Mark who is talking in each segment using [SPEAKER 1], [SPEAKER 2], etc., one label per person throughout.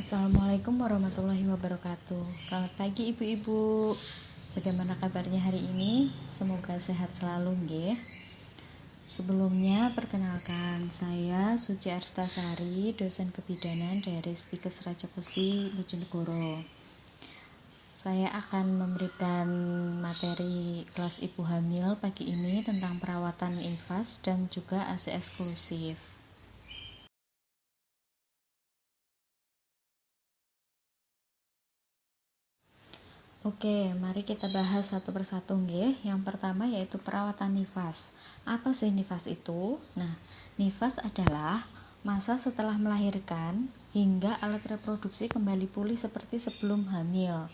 [SPEAKER 1] Assalamualaikum warahmatullahi wabarakatuh. Selamat pagi ibu-ibu. Bagaimana kabarnya hari ini? Semoga sehat selalu nggih. Sebelumnya perkenalkan, saya Suci Arstasari, dosen kebidanan dari Stikes Raja Besi Bojonegoro. Saya akan memberikan materi kelas ibu hamil pagi ini tentang perawatan infas dan juga ASI eksklusif. Oke, mari kita bahas satu persatu nggih. Yang pertama yaitu perawatan nifas. Apa sih nifas itu? Nah, nifas adalah masa setelah melahirkan hingga alat reproduksi kembali pulih seperti sebelum hamil.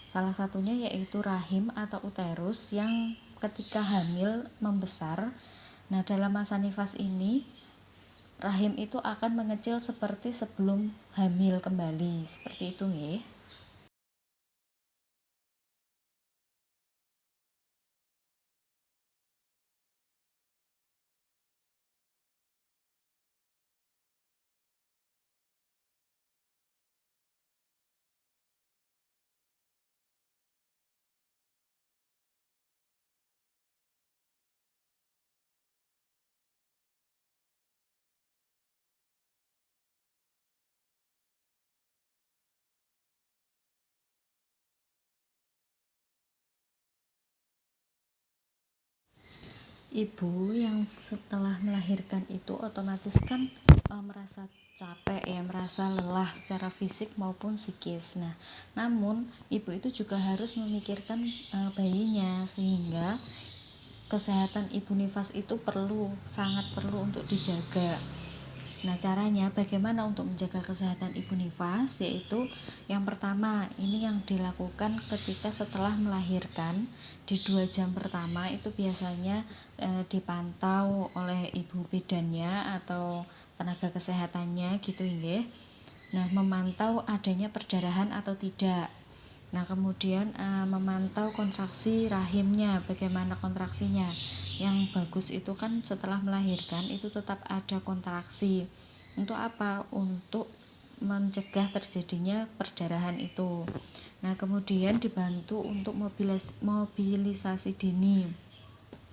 [SPEAKER 1] Salah satunya yaitu rahim atau uterus yang ketika hamil membesar. Nah, dalam masa nifas ini rahim itu akan mengecil seperti sebelum hamil kembali. Seperti itu nggih. Ibu yang setelah melahirkan itu otomatis kan merasa capek ya, merasa lelah secara fisik maupun psikis. Nah, namun ibu itu juga harus memikirkan bayinya, sehingga kesehatan ibu nifas itu sangat perlu untuk dijaga. Nah, caranya bagaimana untuk menjaga kesehatan ibu nifas? Yaitu yang pertama, ini yang dilakukan ketika setelah melahirkan di 2 jam pertama itu biasanya dipantau oleh ibu bidannya atau tenaga kesehatannya gitu nggih. Nah, memantau adanya perdarahan atau tidak. Nah, kemudian memantau kontraksi rahimnya, bagaimana kontraksinya. Yang bagus itu kan setelah melahirkan itu tetap ada kontraksi. Untuk apa? Untuk mencegah terjadinya perdarahan itu. Nah, kemudian dibantu untuk mobilisasi dini.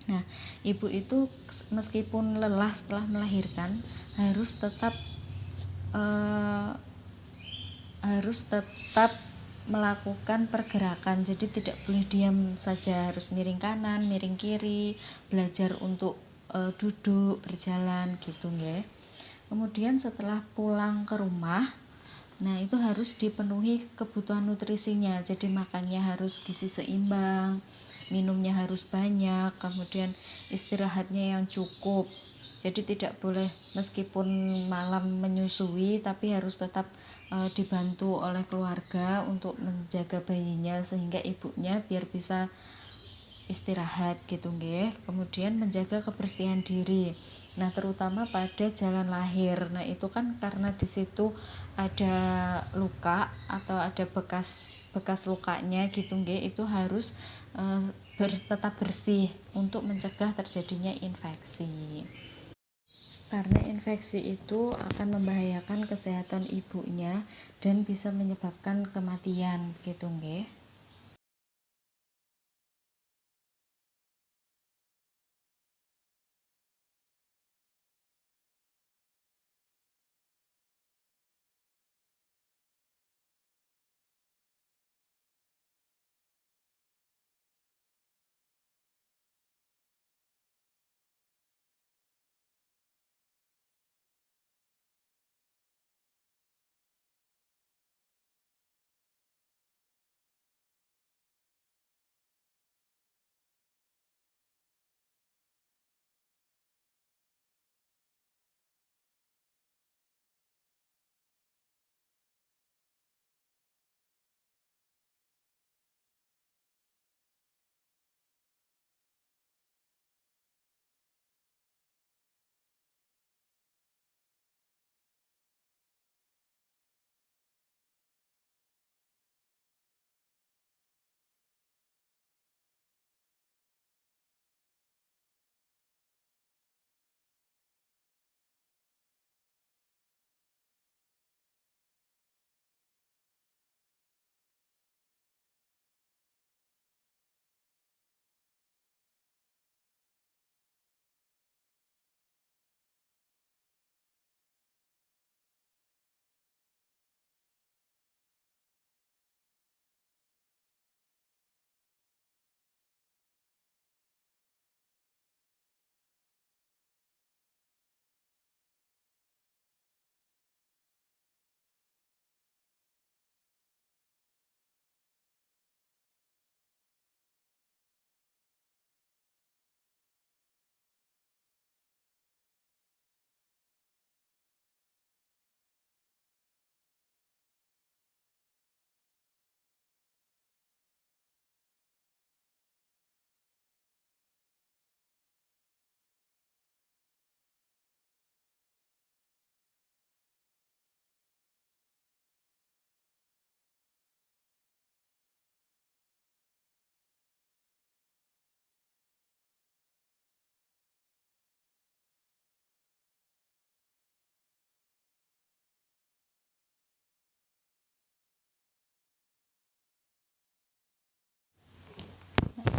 [SPEAKER 1] Nah, ibu itu meskipun lelah setelah melahirkan harus tetap eh, melakukan pergerakan, jadi tidak boleh diam saja, harus miring kanan, miring kiri, belajar untuk duduk, berjalan gitu nggih. Kemudian setelah pulang ke rumah, nah itu harus dipenuhi kebutuhan nutrisinya, jadi makannya harus gizi seimbang, minumnya harus banyak, kemudian istirahatnya yang cukup. Jadi tidak boleh meskipun malam menyusui tapi harus tetap dibantu oleh keluarga untuk menjaga bayinya sehingga ibunya biar bisa istirahat gitu nggih. Kemudian menjaga kebersihan diri. Nah, terutama pada jalan lahir. Nah, itu kan karena di situ ada luka atau ada bekas lukanya gitu nggih, itu harus tetap bersih untuk mencegah terjadinya infeksi. Karena infeksi itu akan membahayakan kesehatan ibunya dan bisa menyebabkan kematian gitu nggih.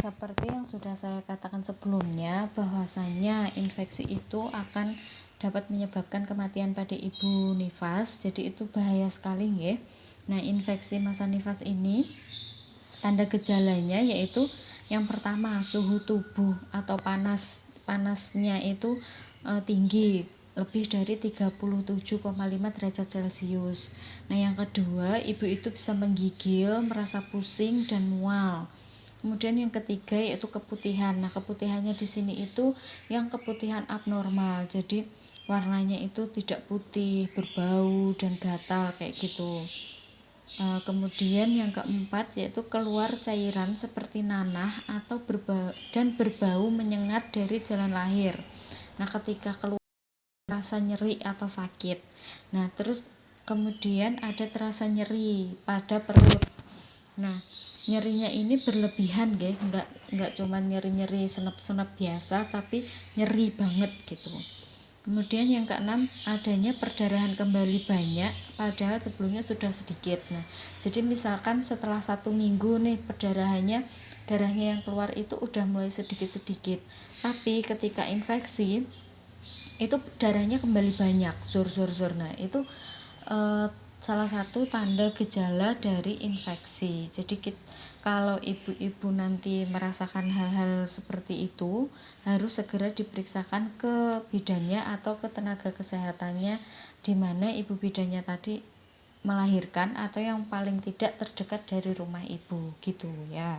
[SPEAKER 1] Seperti yang sudah saya katakan sebelumnya, bahwasanya infeksi itu akan dapat menyebabkan kematian pada ibu nifas, jadi itu bahaya sekali nggih. Nah, infeksi masa nifas ini tanda gejalanya yaitu yang pertama, suhu tubuh atau panasnya itu tinggi, lebih dari 37,5 derajat Celcius. Nah, yang kedua, ibu itu bisa menggigil, merasa pusing dan mual. Kemudian yang ketiga yaitu keputihan. Nah, keputihannya di sini itu yang keputihan abnormal. Jadi warnanya itu tidak putih, berbau dan gatal kayak gitu. Kemudian yang keempat yaitu keluar cairan seperti nanah atau berbau menyengat dari jalan lahir. Nah, ketika keluar rasa nyeri atau sakit. Nah, terus kemudian ada terasa nyeri pada perut. Nah, nyerinya ini berlebihan nggih, enggak cuma nyeri-nyeri senep-senep biasa, tapi nyeri banget gitu. Kemudian yang keenam, adanya perdarahan kembali banyak padahal sebelumnya sudah sedikit. Nah, jadi misalkan setelah 1 minggu nih darahnya yang keluar itu udah mulai sedikit-sedikit, tapi ketika infeksi itu darahnya kembali banyak, zur. Nah, itu salah satu tanda gejala dari infeksi. Jadi kalau ibu-ibu nanti merasakan hal-hal seperti itu, harus segera diperiksakan ke bidannya atau ke tenaga kesehatannya di mana ibu bidannya tadi melahirkan atau yang paling tidak terdekat dari rumah ibu gitu ya.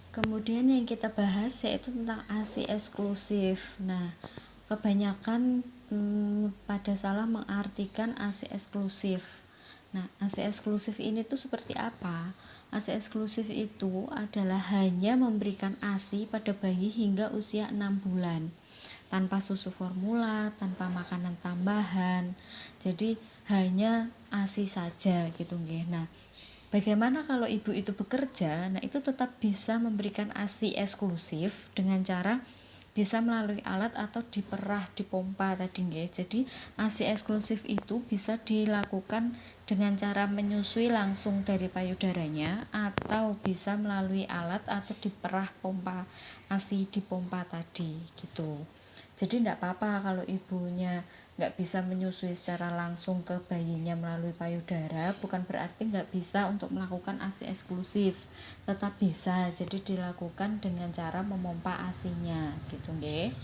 [SPEAKER 1] Kemudian yang kita bahas yaitu tentang ASI eksklusif. Nah, kebanyakan pada salah mengartikan ASI eksklusif. Nah, ASI eksklusif ini tuh seperti apa? ASI eksklusif itu adalah hanya memberikan ASI pada bayi hingga usia 6 bulan tanpa susu formula, tanpa makanan tambahan. Jadi hanya ASI saja gitu nggih. Nah, bagaimana kalau ibu itu bekerja? Nah, itu tetap bisa memberikan ASI eksklusif dengan cara bisa melalui alat atau diperah, dipompa tadi nggih. Jadi ASI eksklusif itu bisa dilakukan dengan cara menyusui langsung dari payudaranya atau bisa melalui alat atau diperah pompa ASI dipompa tadi gitu. Jadi tidak apa-apa kalau ibunya nggak bisa menyusui secara langsung ke bayinya melalui payudara, bukan berarti nggak bisa untuk melakukan ASI eksklusif, tetap bisa. Jadi dilakukan dengan cara memompa ASInya gitu nggih.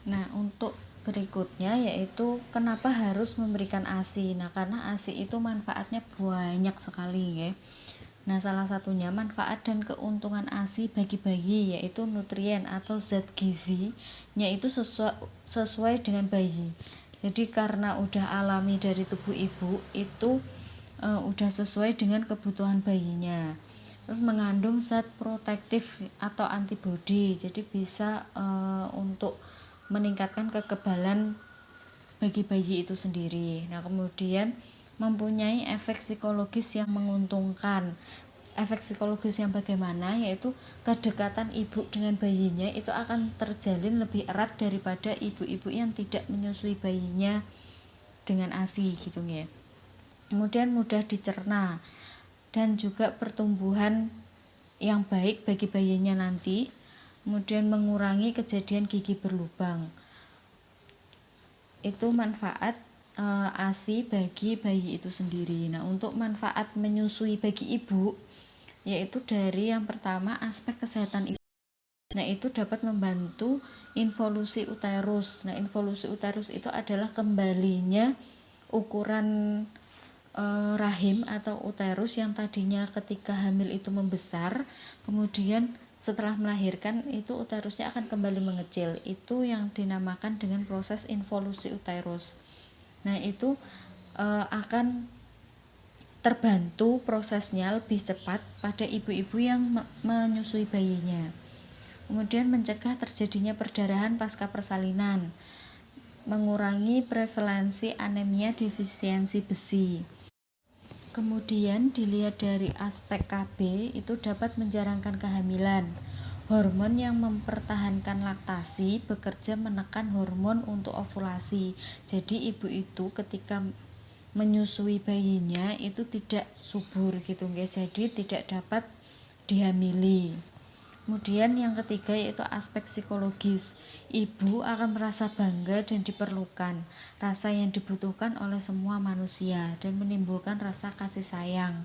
[SPEAKER 1] Nah, untuk berikutnya yaitu kenapa harus memberikan ASI. Nah, karena ASI itu manfaatnya banyak sekali ya. Nah, salah satunya manfaat dan keuntungan ASI bagi bayi yaitu nutrien atau zat gizinya itu sesuai dengan bayi. Jadi karena udah alami dari tubuh ibu itu udah sesuai dengan kebutuhan bayinya. Terus mengandung zat protektif atau antibodi, jadi bisa untuk meningkatkan kekebalan bagi bayi itu sendiri. Nah, kemudian mempunyai efek psikologis yang menguntungkan. Efek psikologis yang bagaimana, yaitu kedekatan ibu dengan bayinya itu akan terjalin lebih erat daripada ibu-ibu yang tidak menyusui bayinya dengan ASI gitu ya. Kemudian mudah dicerna dan juga pertumbuhan yang baik bagi bayinya nanti. Kemudian mengurangi kejadian gigi berlubang. Itu manfaat ASI bagi bayi itu sendiri. Nah, untuk manfaat menyusui bagi ibu yaitu dari yang pertama aspek kesehatan ibu. Nah, itu dapat membantu involusi uterus. Nah, involusi uterus itu adalah kembalinya ukuran rahim atau uterus yang tadinya ketika hamil itu membesar, kemudian setelah melahirkan itu uterusnya akan kembali mengecil. Itu yang dinamakan dengan proses involusi uterus. Nah, itu akan terbantu prosesnya lebih cepat pada ibu-ibu yang menyusui bayinya. Kemudian mencegah terjadinya perdarahan pasca persalinan, mengurangi prevalensi anemia defisiensi besi. Kemudian dilihat dari aspek KB itu dapat menjarangkan kehamilan. Hormon yang mempertahankan laktasi bekerja menekan hormon untuk ovulasi. Jadi ibu itu ketika menyusui bayinya itu tidak subur gitu guys. Jadi tidak dapat dihamili. Kemudian yang ketiga yaitu aspek psikologis. Ibu akan merasa bangga dan diperlukan, rasa yang dibutuhkan oleh semua manusia dan menimbulkan rasa kasih sayang.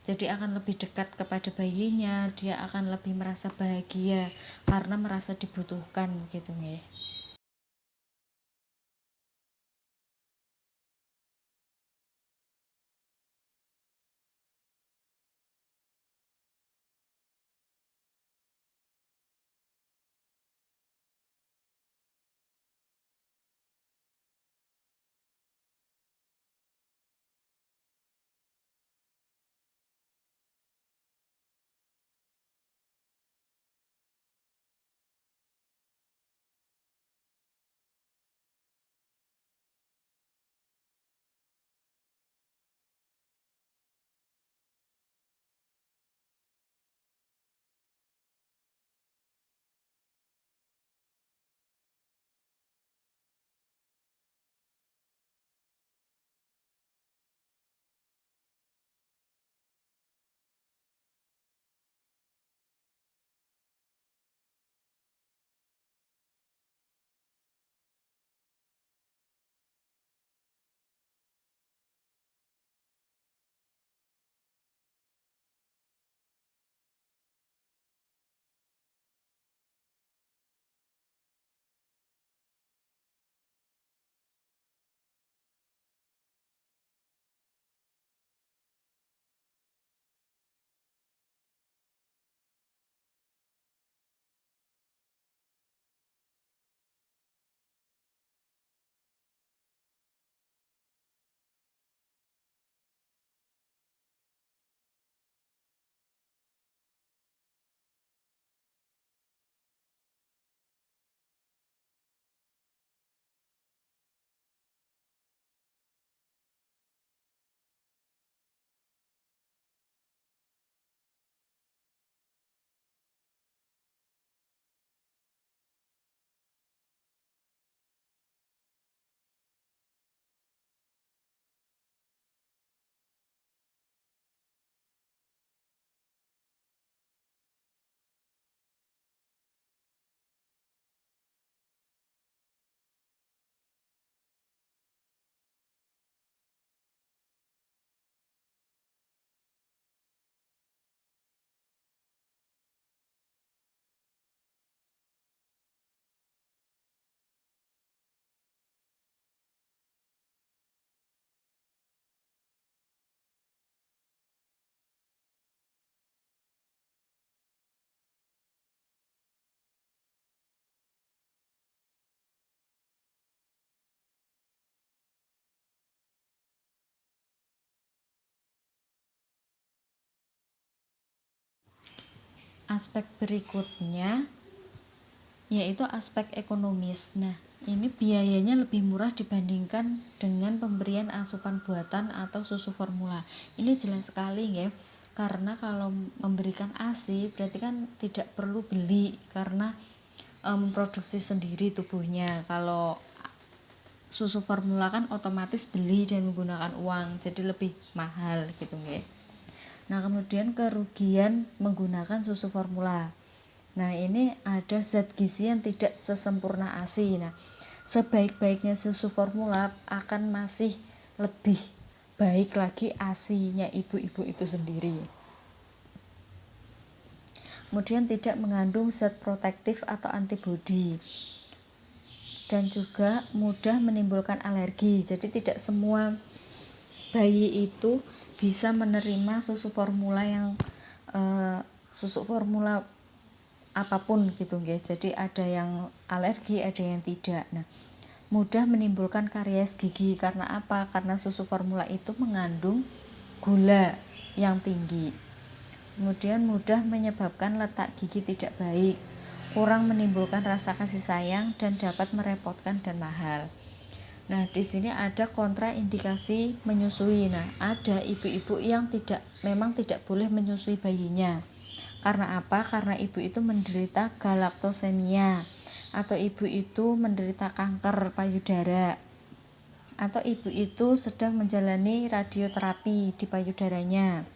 [SPEAKER 1] Jadi akan lebih dekat kepada bayinya, dia akan lebih merasa bahagia karena merasa dibutuhkan gitu ya. aspek berikutnya yaitu aspek ekonomis. Nah, ini biayanya lebih murah dibandingkan dengan pemberian asupan buatan atau susu formula. Ini jelas sekali ya, karena kalau memberikan ASI berarti kan tidak perlu beli karena memproduksi sendiri tubuhnya. Kalau susu formula kan otomatis beli dan menggunakan uang, jadi lebih mahal gitu ya. Nah, kemudian kerugian menggunakan susu formula. Nah, ini ada zat gizi yang tidak sesempurna ASI. Nah, sebaik-baiknya susu formula akan masih lebih baik lagi ASI-nya ibu-ibu itu sendiri. Kemudian tidak mengandung zat protektif atau antibodi. Dan juga mudah menimbulkan alergi. Jadi tidak semua bayi itu bisa menerima susu formula yang susu formula apapun gitu guys. Jadi ada yang alergi, ada yang tidak. Nah, mudah menimbulkan karies gigi karena apa? Karena susu formula itu mengandung gula yang tinggi. Kemudian mudah menyebabkan letak gigi tidak baik, kurang menimbulkan rasa kasih sayang dan dapat merepotkan dan mahal. Nah, di sini ada kontraindikasi menyusui. Nah, ada ibu-ibu yang memang tidak boleh menyusui bayinya. Karena apa? Karena ibu itu menderita galaktosemia, atau ibu itu menderita kanker payudara, atau ibu itu sedang menjalani radioterapi di payudaranya.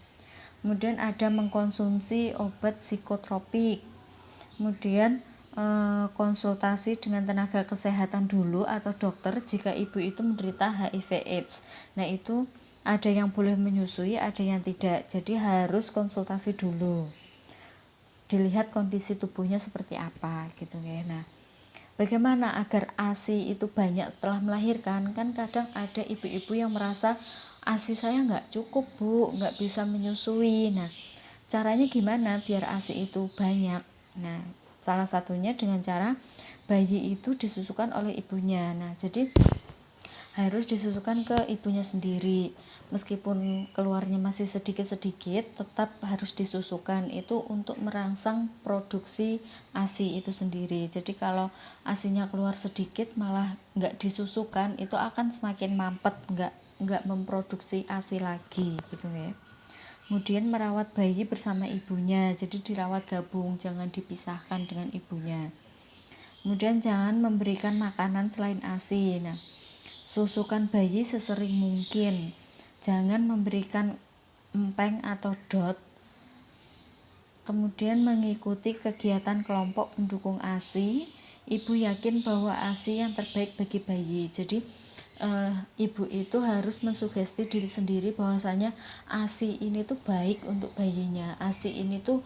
[SPEAKER 1] Kemudian ada mengkonsumsi obat psikotropik. Kemudian konsultasi dengan tenaga kesehatan dulu atau dokter jika ibu itu menderita HIV/AIDS. Nah, itu ada yang boleh menyusui, ada yang tidak. Jadi harus konsultasi dulu. Dilihat kondisi tubuhnya seperti apa gitu ya. Nah, bagaimana agar ASI itu banyak setelah melahirkan? Kan kadang ada ibu-ibu yang merasa ASI saya nggak cukup bu, nggak bisa menyusui. Nah, caranya gimana biar ASI itu banyak? Nah, salah satunya dengan cara bayi itu disusukan oleh ibunya. Nah, jadi harus disusukan ke ibunya sendiri. Meskipun keluarnya masih sedikit-sedikit, tetap harus disusukan. Itu untuk merangsang produksi ASI itu sendiri. Jadi kalau ASInya keluar sedikit malah nggak disusukan, itu akan semakin mampet, nggak memproduksi ASI lagi gitu ya. Kemudian merawat bayi bersama ibunya, jadi dirawat gabung, jangan dipisahkan dengan ibunya. Kemudian jangan memberikan makanan selain ASI. Nah, susukan bayi sesering mungkin. Jangan memberikan empeng atau dot. Kemudian mengikuti kegiatan kelompok pendukung ASI. Ibu yakin bahwa ASI yang terbaik bagi bayi. Jadi ibu itu harus mensugesti diri sendiri bahwasanya ASI ini tuh baik untuk bayinya. ASI ini tuh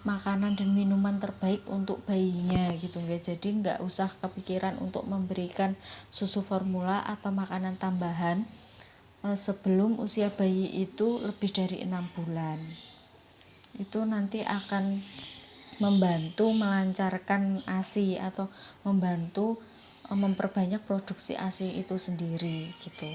[SPEAKER 1] makanan dan minuman terbaik untuk bayinya gitu ya. Jadi nggak usah kepikiran untuk memberikan susu formula atau makanan tambahan sebelum usia bayi itu lebih dari 6 bulan. Itu nanti akan membantu melancarkan ASI atau membantu memperbanyak produksi ASI itu sendiri gitu.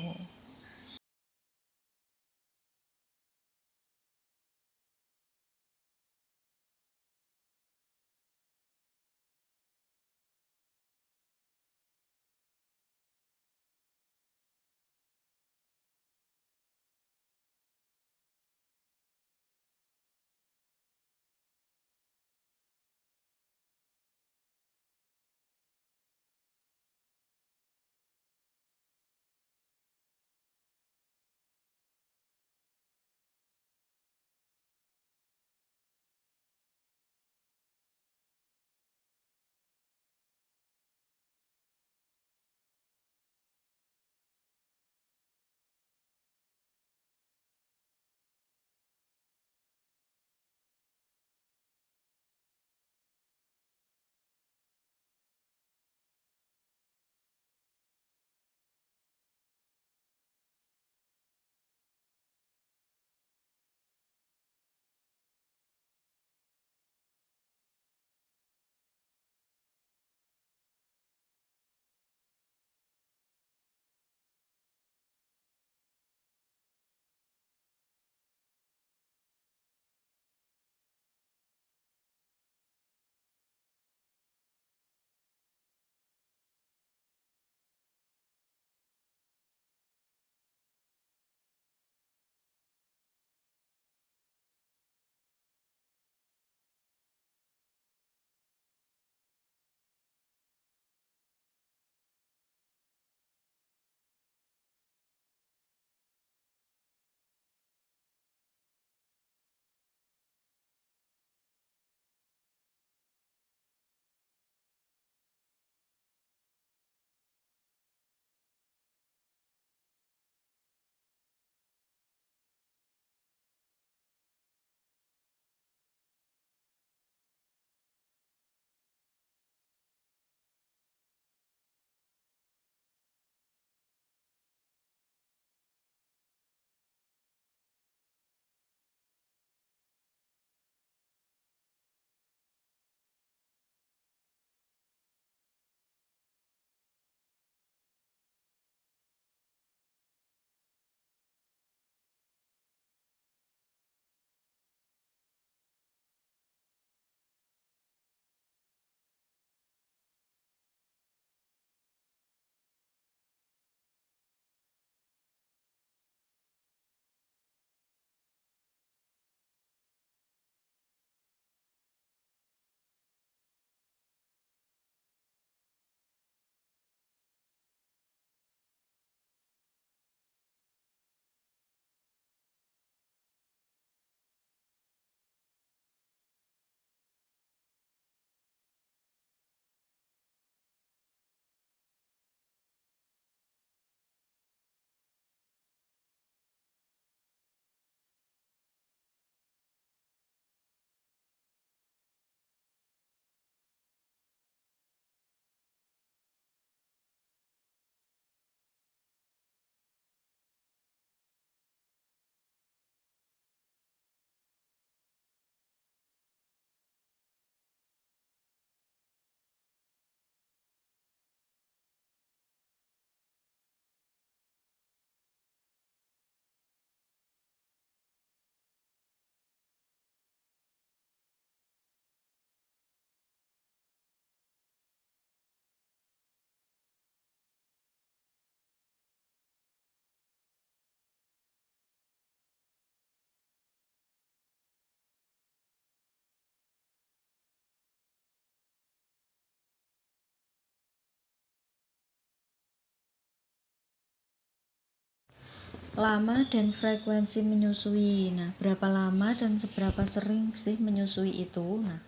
[SPEAKER 1] Lama dan frekuensi menyusui. Nah, berapa lama dan seberapa sering sih menyusui itu? Nah,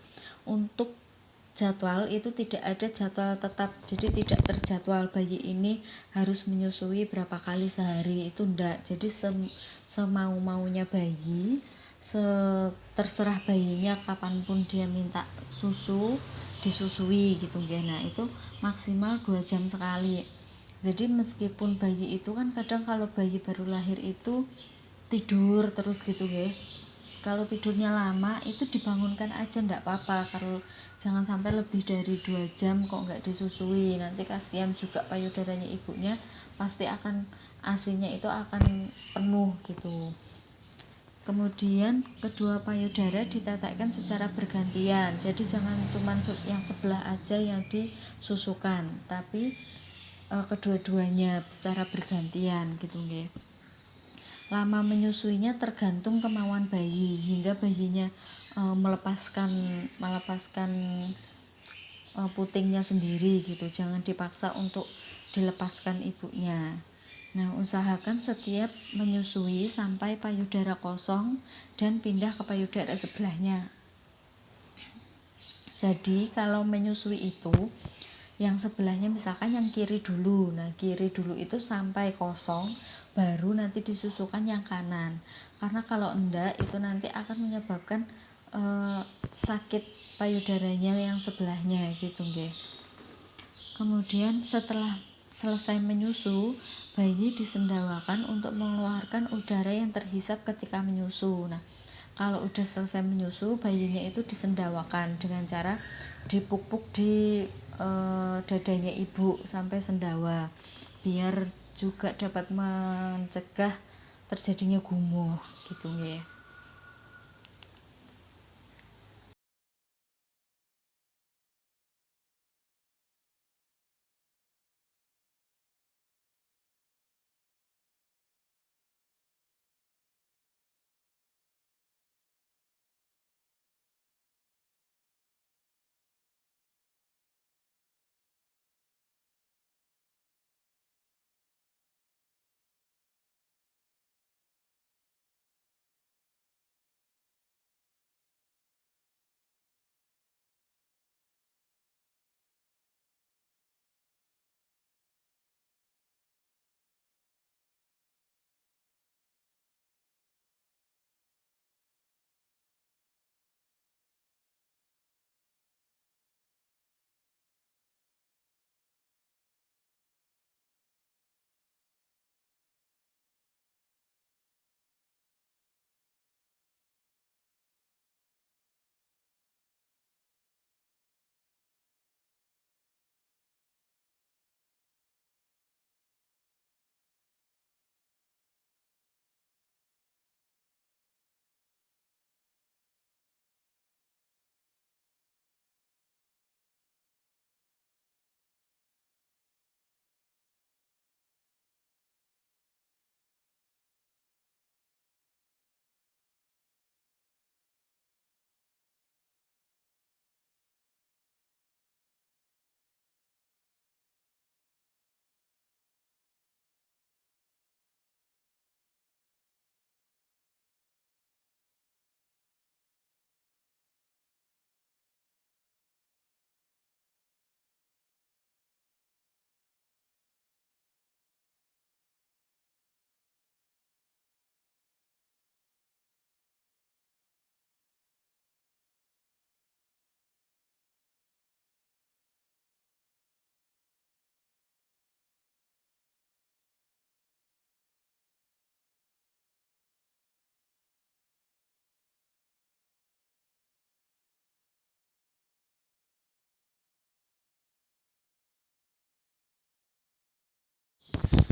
[SPEAKER 1] untuk jadwal itu tidak ada jadwal tetap, jadi tidak terjadwal bayi ini harus menyusui berapa kali sehari, itu enggak. Jadi semau-maunya bayi, terserah bayinya kapanpun dia minta susu disusui gitu ya. Nah, itu maksimal 2 jam sekali. Jadi meskipun bayi itu kan kadang kalau bayi baru lahir itu tidur terus gitu ya, kalau tidurnya lama itu dibangunkan aja ndak apa-apa, kalau jangan sampai lebih dari 2 jam kok nggak disusui, nanti kasihan juga payudaranya ibunya, pasti akan asinya itu akan penuh gitu. Kemudian kedua payudara ditetekkan secara bergantian, jadi jangan cuma yang sebelah aja yang disusukan, tapi kedua-duanya secara bergantian gitu nggih. Lama menyusuinya tergantung kemauan bayi, hingga bayinya melepaskan putingnya sendiri gitu. Jangan dipaksa untuk dilepaskan ibunya. Nah, usahakan setiap menyusui sampai payudara kosong dan pindah ke payudara sebelahnya. Jadi kalau menyusui itu yang sebelahnya misalkan yang kiri dulu. Nah, kiri dulu itu sampai kosong, baru nanti disusukan yang kanan. Karena kalau enggak itu nanti akan menyebabkan sakit payudaranya yang sebelahnya gitu nggih. Kemudian setelah selesai menyusu, bayi disendawakan untuk mengeluarkan udara yang terhisap ketika menyusu. Nah, kalau udah selesai menyusu, bayinya itu disendawakan dengan cara dipupuk di dadanya ibu sampai sendawa, biar juga dapat mencegah terjadinya gumuh gitu ya.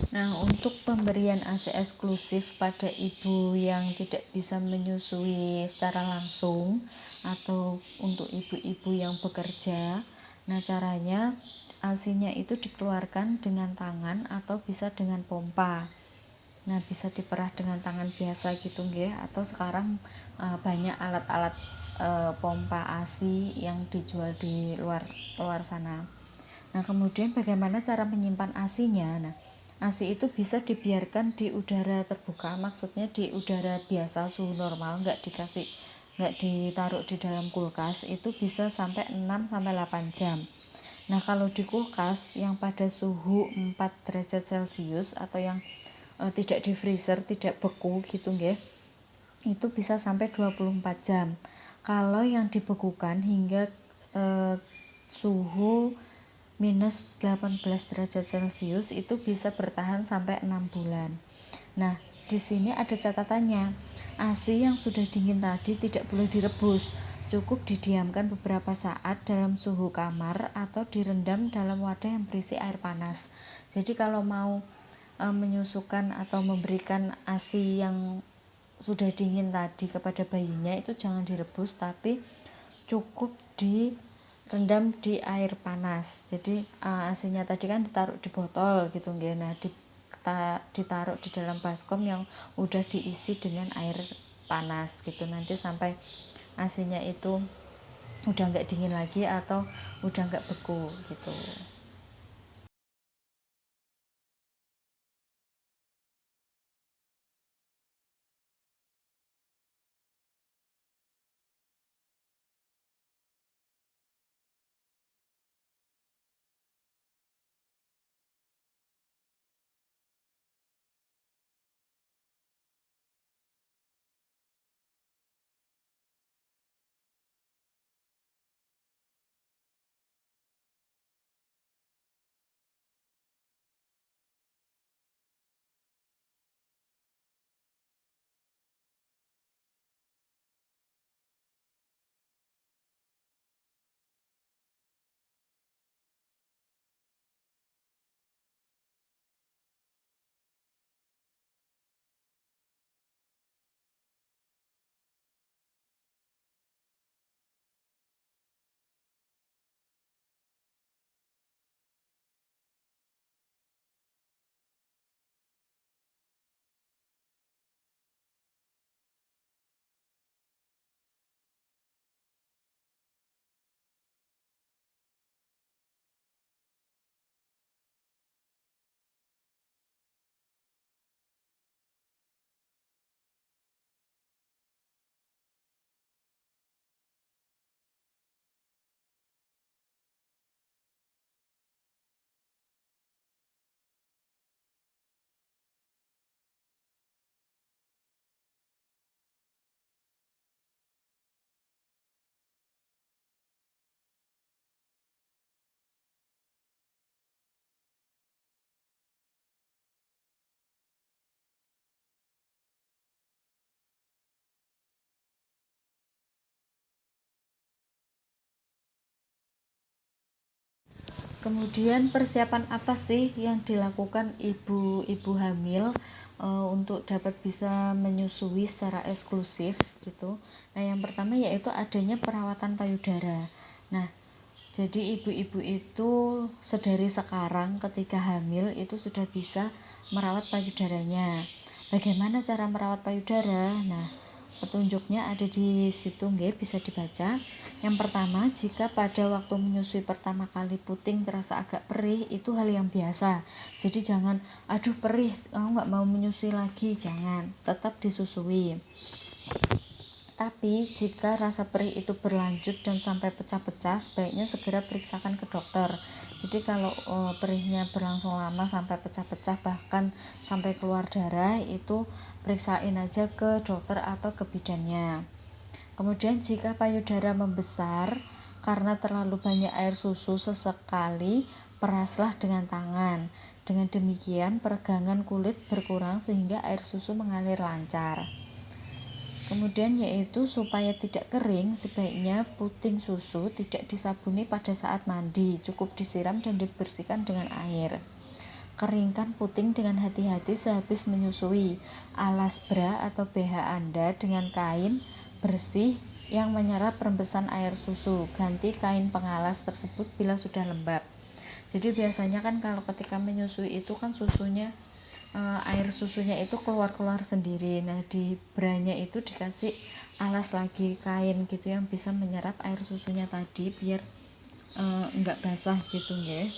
[SPEAKER 1] Nah, untuk pemberian ASI eksklusif pada ibu yang tidak bisa menyusui secara langsung atau untuk ibu-ibu yang bekerja, nah caranya ASI-nya itu dikeluarkan dengan tangan atau bisa dengan pompa. Nah, bisa diperah dengan tangan biasa gitu nggih, atau sekarang banyak alat-alat pompa ASI yang dijual di luar sana. Nah, kemudian bagaimana cara menyimpan ASI-nya? Nah, ASI itu bisa dibiarkan di udara terbuka, maksudnya di udara biasa suhu normal, nggak ditaruh di dalam kulkas, itu bisa sampai 6 sampai 8 jam. Nah, kalau di kulkas yang pada suhu 4 derajat Celcius atau yang tidak di freezer, tidak beku gitu nggih, itu bisa sampai 24 jam. Kalau yang dibekukan hingga suhu minus 18 derajat Celcius itu bisa bertahan sampai 6 bulan. Nah, di sini ada catatannya. ASI yang sudah dingin tadi tidak boleh direbus. Cukup didiamkan beberapa saat dalam suhu kamar atau direndam dalam wadah yang berisi air panas. Jadi kalau mau menyusukan atau memberikan ASI yang sudah dingin tadi kepada bayinya itu jangan direbus, tapi cukup direndam di air panas. Jadi ASI-nya tadi kan ditaruh di botol gitu nggih. Nah, ditaruh di dalam baskom yang udah diisi dengan air panas gitu, nanti sampai ASI-nya itu udah nggak dingin lagi atau udah nggak beku gitu. Kemudian persiapan apa sih yang dilakukan ibu-ibu hamil untuk dapat bisa menyusui secara eksklusif gitu. Nah, yang pertama yaitu adanya perawatan payudara. Nah, jadi ibu-ibu itu sedari sekarang ketika hamil itu sudah bisa merawat payudaranya. Bagaimana cara merawat payudara? Nah, petunjuknya ada di situ nggih, bisa dibaca. Yang pertama, jika pada waktu menyusui pertama kali puting terasa agak perih, itu hal yang biasa. Jadi jangan, aduh perih, aku nggak mau menyusui lagi, jangan, tetap disusui. Tapi jika rasa perih itu berlanjut dan sampai pecah-pecah, sebaiknya segera periksakan ke dokter. Jadi kalau perihnya berlangsung lama sampai pecah-pecah bahkan sampai keluar darah, itu periksain aja ke dokter atau ke bidannya. Kemudian jika payudara membesar karena terlalu banyak air susu sesekali, peraslah dengan tangan. Dengan demikian peregangan kulit berkurang sehingga air susu mengalir lancar. Kemudian yaitu supaya tidak kering, sebaiknya puting susu tidak disabuni pada saat mandi, cukup disiram dan dibersihkan dengan air. Keringkan puting dengan hati-hati sehabis menyusui. Alas bra atau BH Anda dengan kain bersih yang menyerap rembesan air susu. Ganti kain pengalas tersebut bila sudah lembab. Jadi biasanya kan kalau ketika menyusui itu kan air susunya itu keluar-keluar sendiri. Nah, di branya itu dikasih alas lagi, kain gitu yang bisa menyerap air susunya tadi biar enggak basah gitu ya.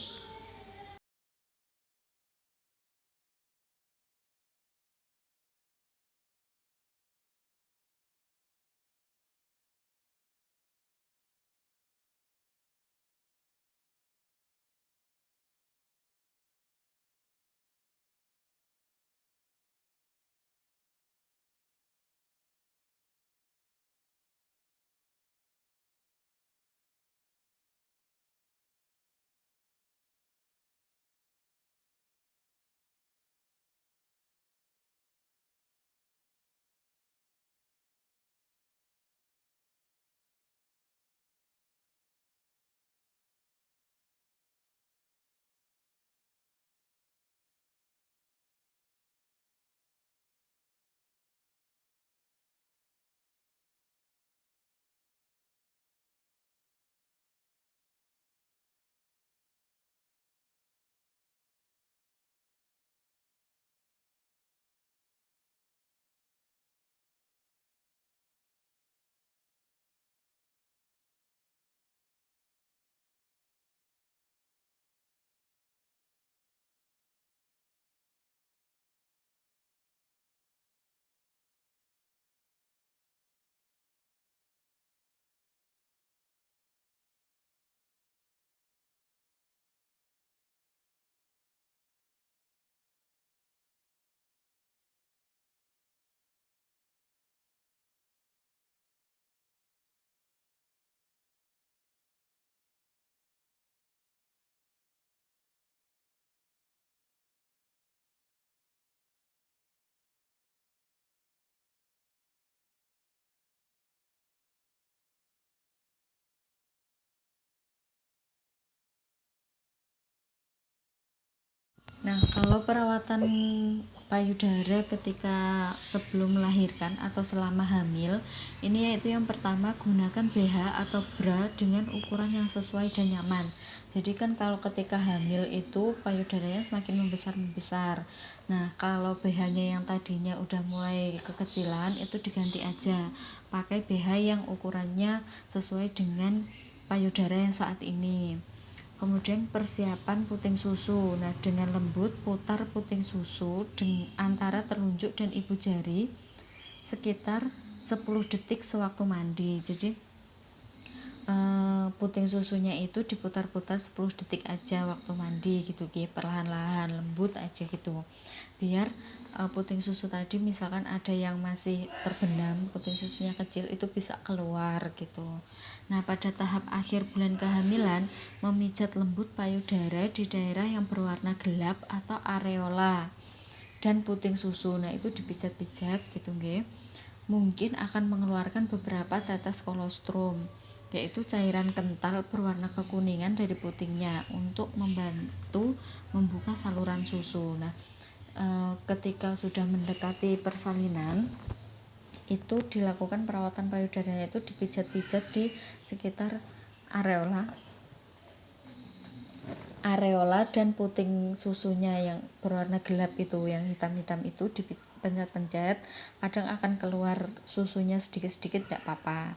[SPEAKER 1] Nah, kalau perawatan payudara ketika sebelum melahirkan atau selama hamil, ini yaitu yang pertama, gunakan BH atau bra dengan ukuran yang sesuai dan nyaman. Jadi kan kalau ketika hamil itu payudaranya semakin membesar-membesar. Nah, kalau BH-nya yang tadinya udah mulai kekecilan itu diganti aja. Pakai BH yang ukurannya sesuai dengan payudara yang saat ini. Kemudian persiapan puting susu. Nah, dengan lembut putar puting susu antara telunjuk dan ibu jari sekitar 10 detik sewaktu mandi. Jadi puting susunya itu diputar-putar 10 detik aja waktu mandi gitu, perlahan-lahan lembut aja gitu. Biar puting susu tadi misalkan ada yang masih terbenam, puting susunya kecil itu bisa keluar gitu. Nah, pada tahap akhir bulan kehamilan, memijat lembut payudara di daerah yang berwarna gelap atau areola dan puting susu. Nah, itu dipijat-pijat gitu nggih. Mungkin akan mengeluarkan beberapa tetes kolostrum, yaitu cairan kental berwarna kekuningan dari putingnya untuk membantu membuka saluran susu. Nah, ketika sudah mendekati persalinan itu dilakukan perawatan payudara, yaitu dipijat-pijat di sekitar areola dan puting susunya yang berwarna gelap itu, yang hitam-hitam itu dipencet-pencet, kadang akan keluar susunya sedikit-sedikit, tidak apa-apa.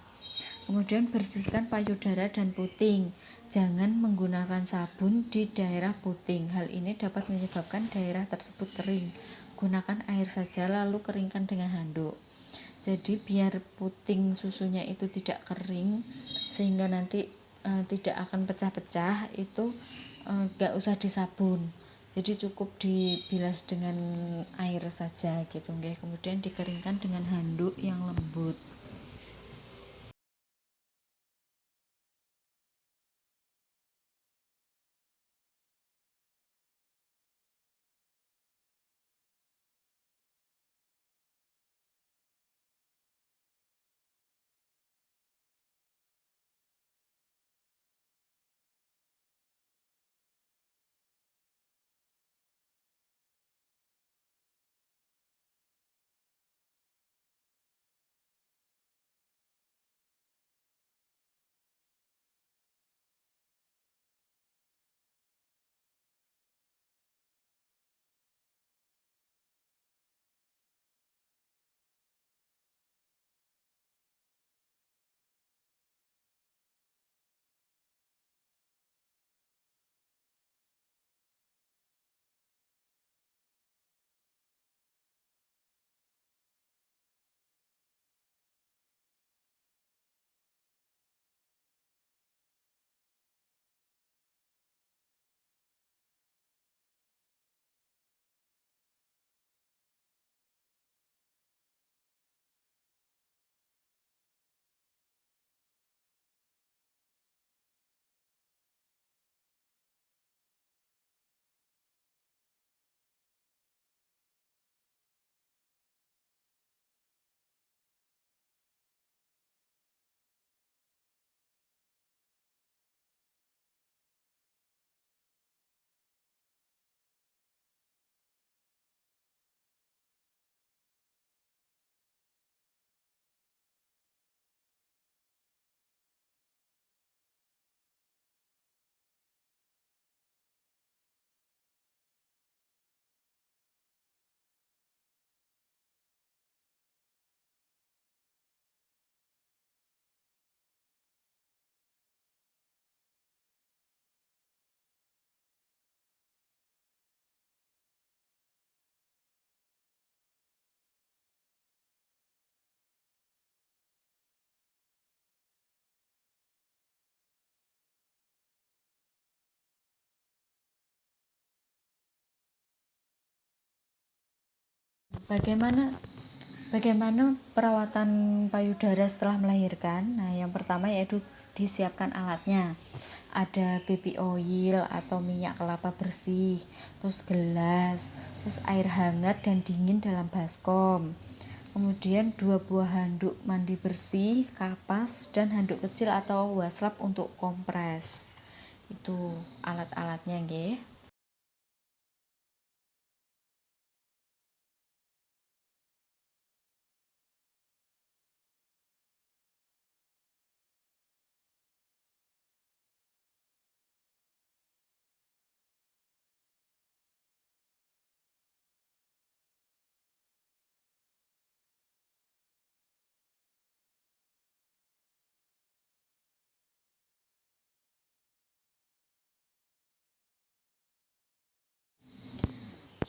[SPEAKER 1] Kemudian bersihkan payudara dan puting, jangan menggunakan sabun di daerah puting, hal ini dapat menyebabkan daerah tersebut kering. Gunakan air saja lalu keringkan dengan handuk. Jadi biar puting susunya itu tidak kering sehingga nanti tidak akan pecah-pecah, itu gak usah disabun, jadi cukup dibilas dengan air saja gitu nggih. Kemudian dikeringkan dengan handuk yang lembut. Bagaimana perawatan payudara setelah melahirkan? Nah, yang pertama yaitu disiapkan alatnya. Ada baby oil atau minyak kelapa bersih, terus gelas, terus air hangat dan dingin dalam baskom. Kemudian 2 buah handuk mandi bersih, kapas, dan handuk kecil atau waslap untuk kompres. Itu alat-alatnya nggih.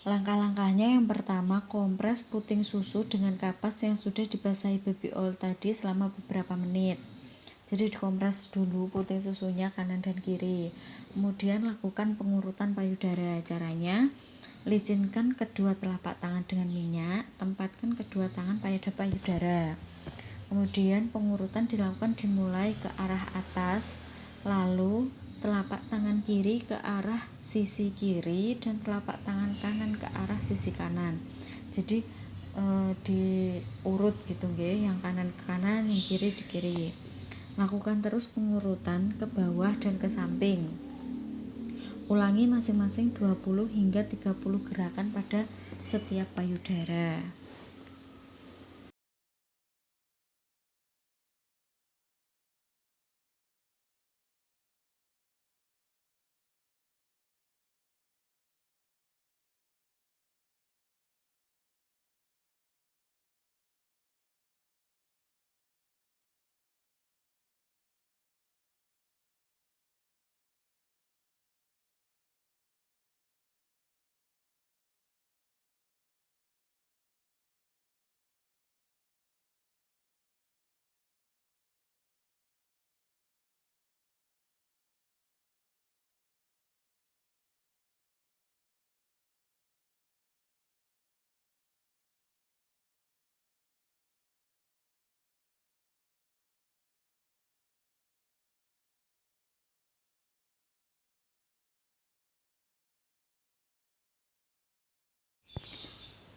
[SPEAKER 1] Langkah-langkahnya yang pertama, kompres puting susu dengan kapas yang sudah dibasahi baby oil tadi selama beberapa menit. Jadi dikompres dulu puting susunya kanan dan kiri. Kemudian lakukan pengurutan payudara. Caranya, licinkan kedua telapak tangan dengan minyak, tempatkan kedua tangan pada payudara. Kemudian pengurutan dilakukan dimulai ke arah atas, lalu telapak tangan kiri ke arah sisi kiri dan telapak tangan kanan ke arah sisi kanan. Jadi diurut gitu nggih, yang kanan ke kanan, yang kiri di kiri. Lakukan terus pengurutan ke bawah dan ke samping. Ulangi masing-masing 20 hingga 30 gerakan pada setiap payudara.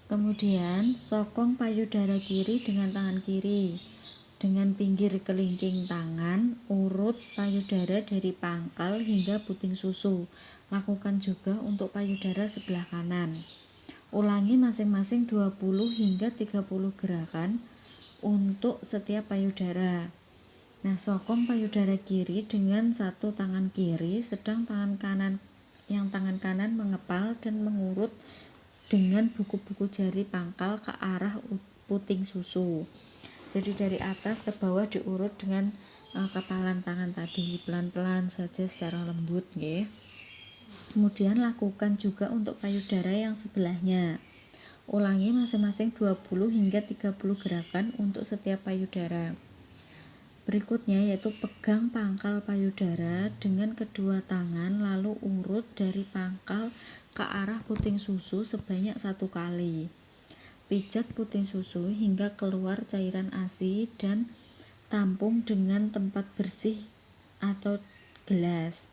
[SPEAKER 1] Kemudian, sokong payudara kiri dengan tangan kiri. Dengan pinggir kelingking tangan, urut payudara dari pangkal hingga puting susu. Lakukan juga untuk payudara sebelah kanan. Ulangi masing-masing 20 hingga 30 gerakan untuk setiap payudara. Nah, sokong payudara kiri dengan satu tangan kiri, sedang tangan kanan mengepal dan mengurut dengan buku-buku jari pangkal ke arah puting susu. Jadi dari atas ke bawah diurut dengan kepalan tangan tadi, pelan-pelan saja secara lembut nggih. Kemudian lakukan juga untuk payudara yang sebelahnya. Ulangi masing-masing 20 hingga 30 gerakan untuk setiap payudara. Berikutnya yaitu pegang pangkal payudara dengan kedua tangan, lalu urut dari pangkal ke arah puting susu sebanyak 1 kali. Pijat puting susu hingga keluar cairan ASI dan tampung dengan tempat bersih atau gelas.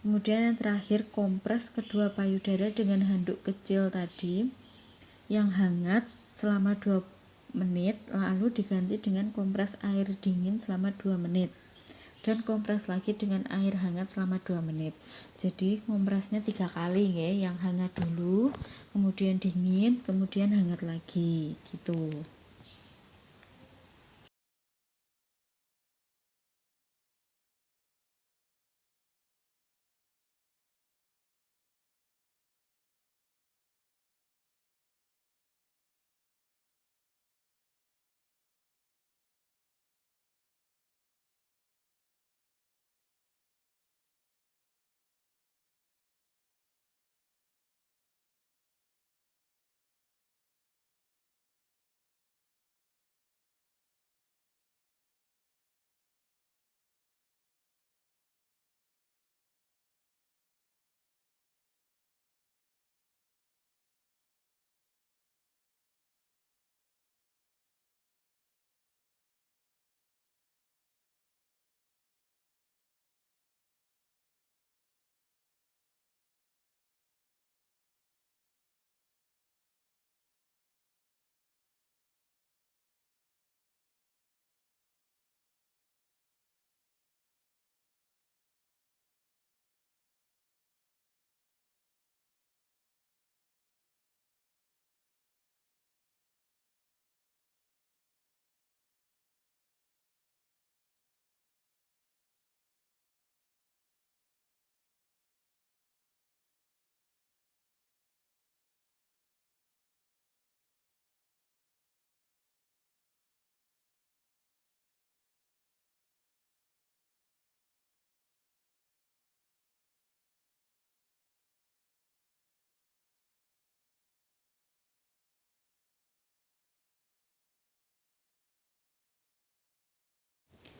[SPEAKER 1] Kemudian yang terakhir, kompres kedua payudara dengan handuk kecil tadi yang hangat selama 2 menit, lalu diganti dengan kompres air dingin selama 2 menit dan kompres lagi dengan air hangat selama 2 menit. Jadi kompresnya 3 kali ya, yang hangat dulu, kemudian dingin, kemudian hangat lagi gitu.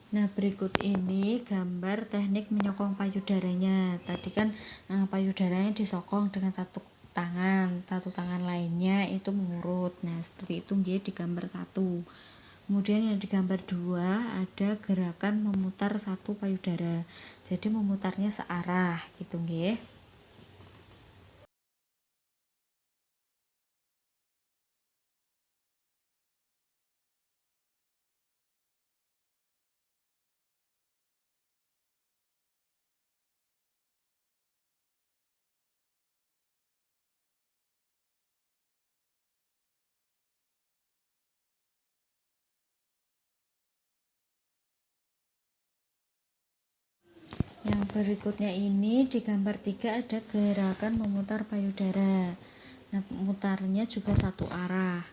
[SPEAKER 1] Nah, berikut ini gambar teknik menyokong payudaranya. Tadi kan payudaranya disokong dengan satu tangan lainnya itu mengurut. Nah, seperti itu nggih di gambar 1. Kemudian yang di gambar 2 ada gerakan memutar satu payudara. Jadi memutarnya searah gitu nggih. Yang berikutnya ini di gambar 3 ada gerakan memutar payudara. Nah, memutarnya juga satu arah.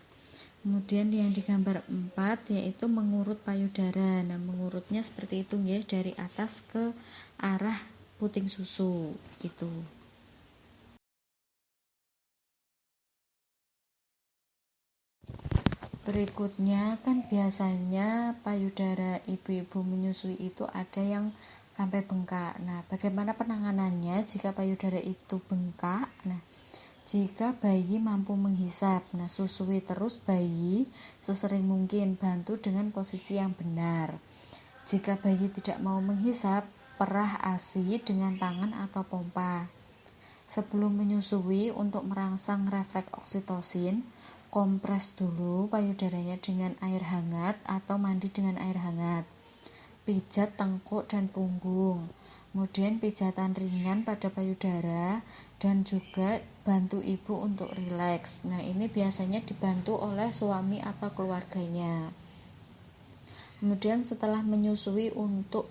[SPEAKER 1] Kemudian yang di gambar 4 yaitu mengurut payudara. Nah, mengurutnya seperti itu ya, dari atas ke arah puting susu gitu. Berikutnya kan biasanya payudara ibu-ibu menyusui itu ada yang sampai bengkak. Nah, bagaimana penanganannya jika payudara itu bengkak? Nah, jika bayi mampu menghisap, nah susui terus bayi sesering mungkin, bantu dengan posisi yang benar. Jika bayi tidak mau menghisap, perah ASI dengan tangan atau pompa. Sebelum menyusui, untuk merangsang refleks oksitosin, kompres dulu payudaranya dengan air hangat atau mandi dengan air hangat. Pijat tengkuk dan punggung. Kemudian pijatan ringan pada payudara dan juga bantu ibu untuk rileks. Nah, ini biasanya dibantu oleh suami atau keluarganya. Kemudian setelah menyusui untuk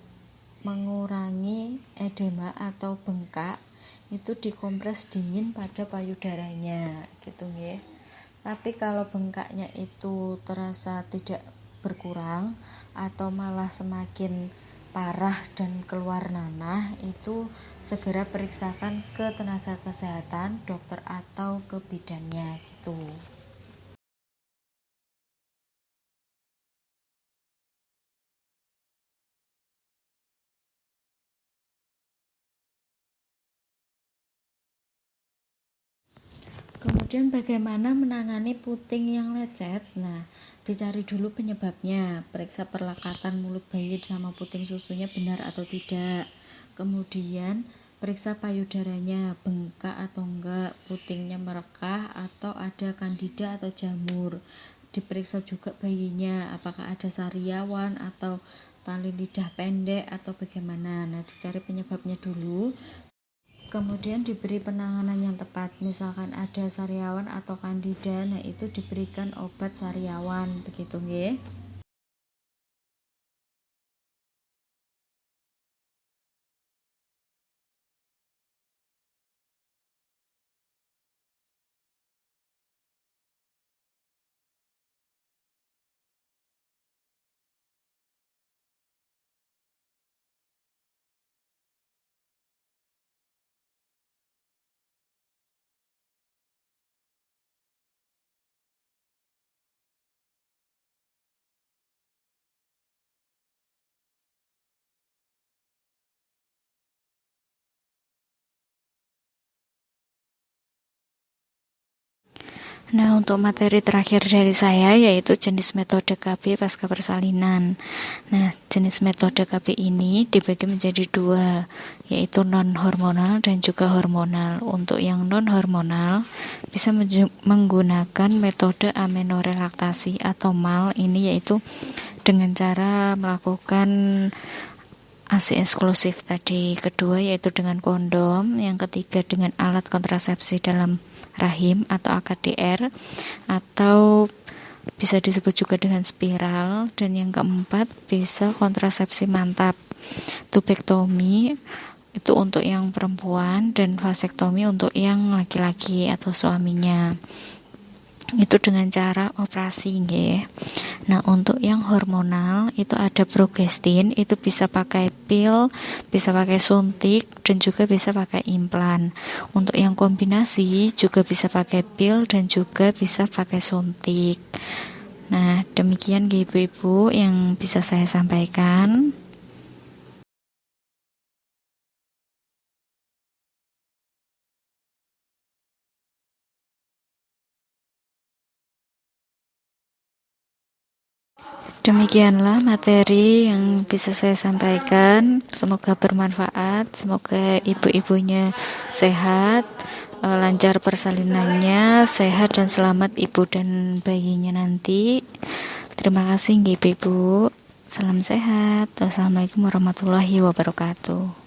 [SPEAKER 1] mengurangi edema atau bengkak, itu dikompres dingin pada payudaranya gitu nggih. Tapi kalau bengkaknya itu terasa tidak berkurang atau malah semakin parah dan keluar nanah, itu segera periksakan ke tenaga kesehatan, dokter atau ke bidannya gitu. Kemudian bagaimana menangani puting yang lecet? Nah, dicari dulu penyebabnya, periksa perlekatan mulut bayi sama puting susunya benar atau tidak. Kemudian periksa payudaranya, bengkak atau enggak, putingnya merekah atau ada kandida atau jamur. Diperiksa juga bayinya, apakah ada sariawan atau tali lidah pendek atau bagaimana. Nah, dicari penyebabnya dulu. Kemudian diberi penanganan yang tepat, misalkan ada sariawan atau kandida, nah itu diberikan obat sariawan, begitu nggih. Nah, untuk materi terakhir dari saya yaitu jenis metode KB pasca persalinan. Nah, jenis metode KB ini dibagi menjadi 2, yaitu non-hormonal dan juga hormonal. Untuk yang non-hormonal bisa menggunakan metode amenorelaktasi atau MAL ini, yaitu dengan cara melakukan ASI eksklusif tadi. Kedua yaitu dengan kondom. Yang ketiga dengan alat kontrasepsi dalam rahim atau AKDR, atau bisa disebut juga dengan spiral. Dan yang keempat bisa kontrasepsi mantap, tubektomi itu untuk yang perempuan dan vasektomi untuk yang laki-laki atau suaminya, itu dengan cara operasi nggih. Nah, untuk yang hormonal itu ada progestin, itu bisa pakai pil, bisa pakai suntik, dan juga bisa pakai implan. Untuk yang kombinasi juga bisa pakai pil dan juga bisa pakai suntik. Nah, demikian ibu-ibu yang bisa saya sampaikan. Demikianlah materi yang bisa saya sampaikan. Semoga bermanfaat. Semoga ibu-ibunya sehat, lancar persalinannya, sehat dan selamat ibu dan bayinya nanti. Terima kasih ibu-ibu. Salam sehat. Wassalamualaikum warahmatullahi wabarakatuh.